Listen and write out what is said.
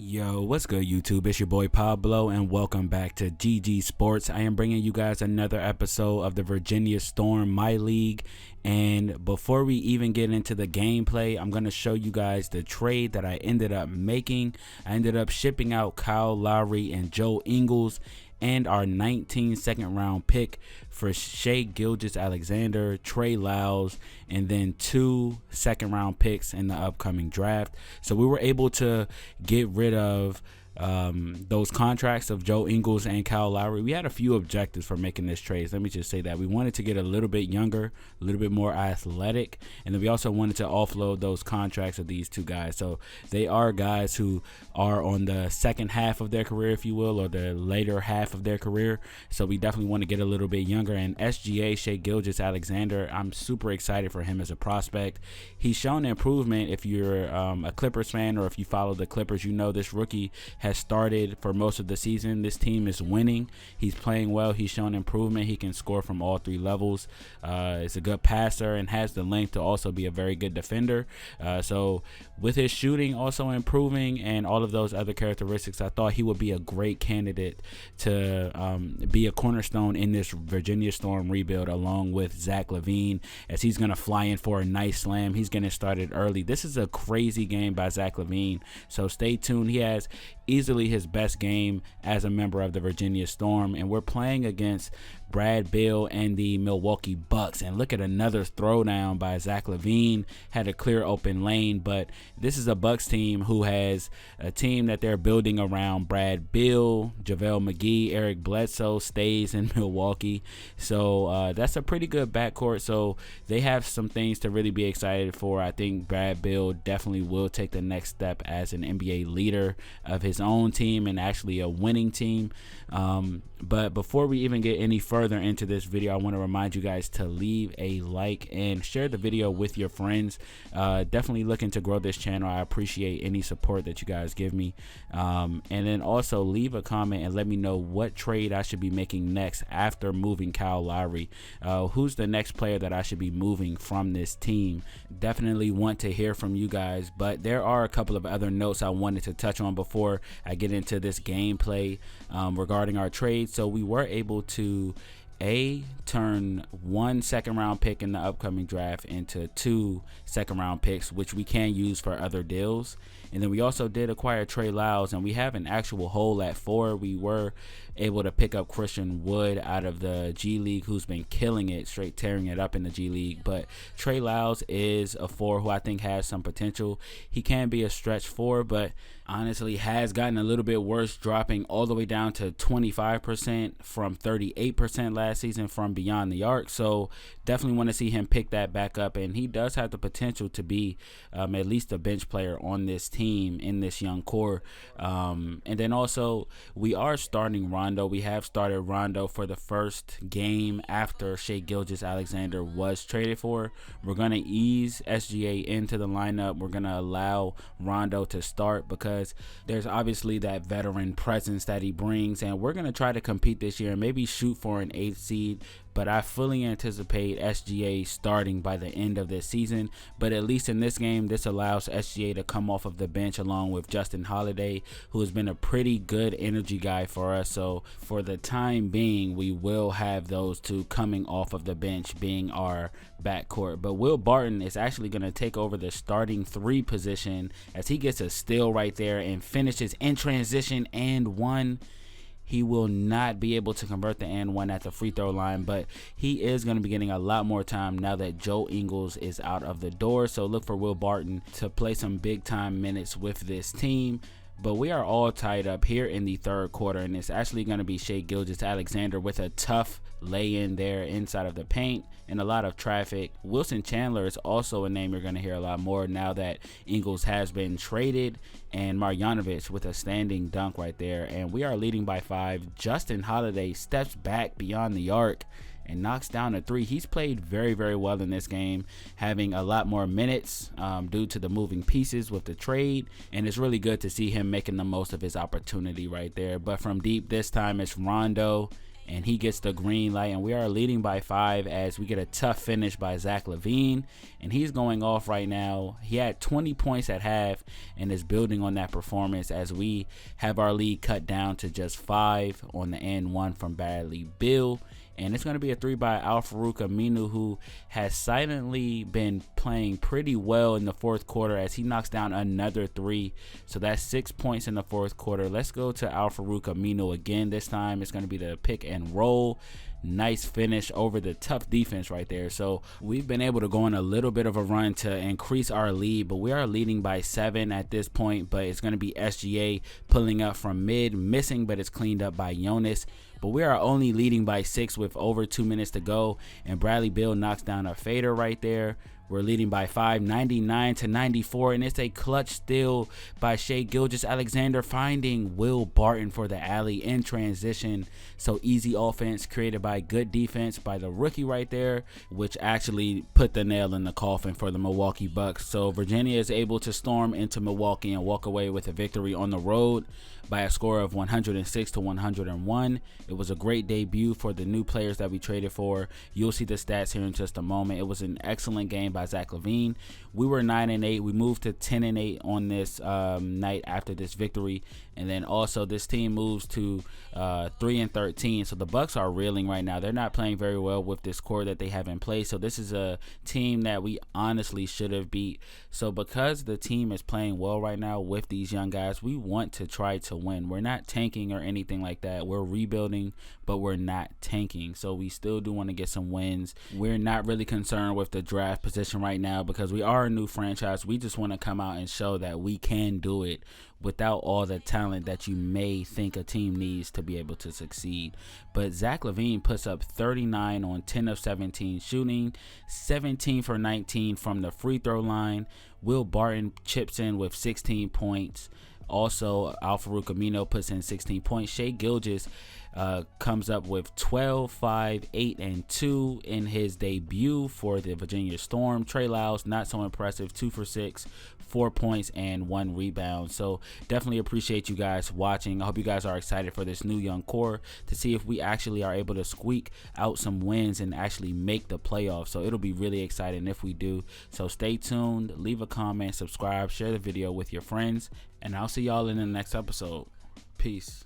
Yo, what's good, YouTube? It's your boy Pablo, and welcome back to GG Sports. I am bringing you guys another episode of the Virginia Storm MyLeague. And before we even get into the gameplay, I'm going to show you guys the trade that I ended up making. I ended up shipping out Kyle Lowry and Joe Ingles and our 19 second round pick for Shai Gilgeous-Alexander, Trey Lyles, and then 2 second round picks in the upcoming draft. So we were able to get rid of those contracts of Joe Ingles and Kyle Lowry. We had a few objectives for making this trade. Let me just say that we wanted to get a little bit younger, a little bit more athletic, and then we also wanted to offload those contracts of these two guys. So they are guys who are on the second half of their career, if you will, or the later half of their career. So we definitely want to get a little bit younger. And SGA, Shai Gilgeous-Alexander, I'm super excited for him as a prospect. He's shown improvement. If you're a Clippers fan or if you follow the Clippers, you know this rookie has started for most of the season. This team is winning. He's playing well. He's shown improvement. He can score from all three levels. Is a good passer and has the length to also be a very good defender. So with his shooting also improving and all of those other characteristics, I thought he would be a great candidate to be a cornerstone in this Virginia Storm rebuild, along with Zach Lavine, as he's going to fly in for a nice slam. He's getting started early. This is a crazy game by Zach Lavine, so stay tuned. He has easily his best game as a member of the Virginia Storm, and we're playing against Brad Beal and the Milwaukee Bucks. And look at another throwdown by Zach Lavine. Had a clear open lane, but this is a Bucks team who has a team that they're building around Brad Beal. JaVale McGee, Eric Bledsoe stays in Milwaukee, so that's a pretty good backcourt. So they have some things to really be excited for. I think Brad Beal definitely will take the next step as an NBA leader of his own team and actually a winning team. But before we even get any further into this video, I want to remind you guys to leave a like and share the video with your friends. Definitely looking to grow this channel. I appreciate any support that you guys give me. And then also leave a comment and let me know what trade I should be making next after moving Kyle Lowry. Who's the next player that I should be moving from this team? Definitely want to hear from you guys. But there are a couple of other notes I wanted to touch on before I get into this gameplay regarding our trade. So we were able to turn 1 second round pick in the upcoming draft into 2 second round picks, which we can use for other deals. And then we also did acquire Trey Lyles, and we have an actual hole at 4. We were able to pick up Christian Wood out of the G League, who's been killing it, straight tearing it up in the G League. But Trey Lyles is a 4 who I think has some potential. He can be a stretch 4, but honestly has gotten a little bit worse, dropping all the way down to 25% from 38% last season from beyond the arc. So definitely want to see him pick that back up, and he does have the potential to be at least a bench player on this team in this young core. And then also we are starting Rondo. We have started Rondo for the first game after Shai Gilgeous-Alexander was traded for. We're going to ease SGA into the lineup. We're going to allow Rondo to start because there's obviously that veteran presence that he brings, and we're going to try to compete this year and maybe shoot for an 8th seed. But I fully anticipate SGA starting by the end of this season. But at least in this game, this allows SGA to come off of the bench along with Justin Holiday, who has been a pretty good energy guy for us. So for the time being, we will have those two coming off of the bench being our backcourt. But Will Barton is actually going to take over the starting 3 position as he gets a steal right there and finishes in transition and 1. He will not be able to convert the and 1 at the free throw line, but he is going to be getting a lot more time now that Joe Ingles is out of the door. So look for Will Barton to play some big time minutes with this team. But we are all tied up here in the 3rd quarter, and it's actually going to be Shai Gilgeous-Alexander with a tough lay-in there inside of the paint and a lot of traffic. Wilson Chandler is also a name you're going to hear a lot more now that Ingles has been traded, and Marjanovic with a standing dunk right there. And we are leading by 5. Justin Holiday steps back beyond the arc and knocks down a 3. He's played very, very well in this game, having a lot more minutes due to the moving pieces with the trade, and it's really good to see him making the most of his opportunity right there. But from deep this time, it's Rondo, and he gets the green light, and we are leading by 5 as we get a tough finish by Zach Lavine, and he's going off right now. He had 20 points at half and is building on that performance as we have our lead cut down to just 5 on the end, 1 from Brad Beal. And it's going to be a 3 by Al-Farouq Aminu, who has silently been playing pretty well in the fourth quarter as he knocks down another 3. So that's 6 points in the fourth quarter. Let's go to Al-Farouq Aminu again. This time it's going to be the pick and roll. Nice finish over the tough defense right there. So we've been able to go on a little bit of a run to increase our lead, but we are leading by 7 at this point. But it's going to be SGA pulling up from mid, missing, but it's cleaned up by Jonas. But we are only leading by 6 with over 2 minutes to go, and Bradley Beal knocks down a fader right there. We're leading by 5, 99-94, and it's a clutch steal by Shai Gilgeous-Alexander, finding Will Barton for the alley in transition. So easy offense created by good defense by the rookie right there, which actually put the nail in the coffin for the Milwaukee Bucks. So Virginia is able to storm into Milwaukee and walk away with a victory on the road by a score of 106-101. It was a great debut for the new players that we traded for. You'll see the stats here in just a moment. It was an excellent game by Zach Lavine. We were 9-8. We moved to 10-8 on this night after this victory, and then also this team moves to 3-13. So the Bucks are reeling right now. They're not playing very well with this core that they have in place. So this is a team that we honestly should have beat. So because the team is playing well right now with these young guys, we want to try to win. We're not tanking or anything like that. We're rebuilding, but we're not tanking. So we still do want to get some wins. We're not really concerned with the draft position right now because we are a new franchise. We just want to come out and show that we can do it without all the talent that you may think a team needs to be able to succeed. But Zach Lavine puts up 39 on 10 of 17 shooting, 17 for 19 from the free throw line. Will Barton chips in with 16 points. Also, Al-Farouq Aminu puts in 16 points. Shai Gilgeous comes up with 12, 5, 8, and 2 in his debut for the Virginia Storm. Trey Lyles, not so impressive, 2 for 6, 4 points, and 1 rebound. So definitely appreciate you guys watching. I hope you guys are excited for this new young core to see if we actually are able to squeak out some wins and actually make the playoffs. So it'll be really exciting if we do. So stay tuned, leave a comment, subscribe, share the video with your friends, and I'll see y'all in the next episode. Peace.